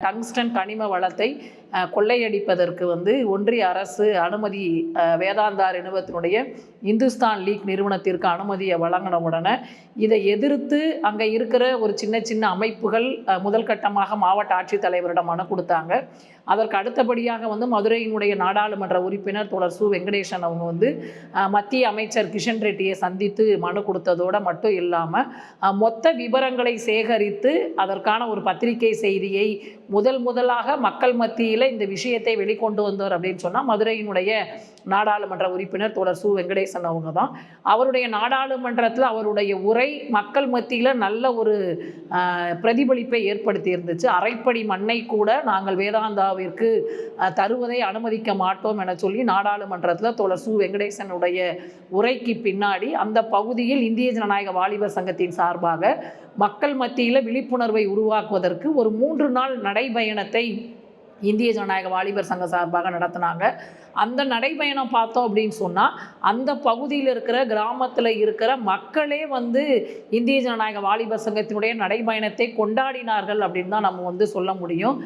Tungsten கனிம வளத்தை கொள்ளையடிப்பதற்கு ஒன்றிய அரசு அனுமதி வேதாந்தா நிறுவனத்தினுடைய இந்துஸ்தான் லீக் நிறுவனத்திற்கு அனுமதியை வழங்கின உடனே இதை எதிர்த்து அங்கே இருக்கிற ஒரு சின்ன சின்ன அமைப்புகள் முதல் கட்டமாக மாவட்ட ஆட்சித்தலைவரிடம் மனு கொடுத்தாங்க. அதற்கு அடுத்தபடியாக மதுரையினுடைய நாடாளுமன்ற உறுப்பினர் தோழர் சு வெங்கடேசன் அவங்க மத்திய அமைச்சர் கிஷன் ரெட்டியை சந்தித்து மனு கொடுத்ததோடு மட்டும் இல்லாமல் மொத்த விவரங்களை சேகரித்து அதற்கான ஒரு பத்திரிகை செய்தியை முதலாக மக்கள் மத்தியில் இந்த விஷயத்தை வெளிக்கொண்டு வந்தவர் அப்படின்னு சொன்னால் மதுரையினுடைய நாடாளுமன்ற உறுப்பினர் தோழர் சு வெங்கடேசன் அவங்க தான். அவருடைய நாடாளுமன்றத்தில் அவருடைய உரை மக்கள் மத்தியில் நல்ல ஒரு பிரதிபலிப்பை ஏற்படுத்தி இருந்துச்சு. அரைப்படி மண்ணை கூட நாங்கள் வேதாந்தாவிற்கு தருவதை அனுமதிக்க மாட்டோம் என சொல்லி நாடாளுமன்றத்தில் தோழர் சு வெங்கடேசனுடைய உரைக்கு பின்னாடி அந்த பகுதியில் இந்திய ஜனநாயக வாலிபர் சங்கத்தின் சார்பாக மக்கள் மத்தியில் விழிப்புணர்வை உருவாக்குவதற்கு ஒரு 3 நாள் நடைபயணத்தை இந்திய ஜனநாயக வாலிபர் சங்க சார்பாக நடத்தினாங்க. அந்த நடைபயணம் பார்த்தோம் அப்படின்னு சொன்னால் அந்த பகுதியில் இருக்கிற கிராமத்தில் இருக்கிற மக்களே இந்திய ஜனநாயக வாலிபர் சங்கத்தினுடைய நடைபயணத்தை கொண்டாடினார்கள் அப்படின்னு தான் நம்ம சொல்ல முடியும்.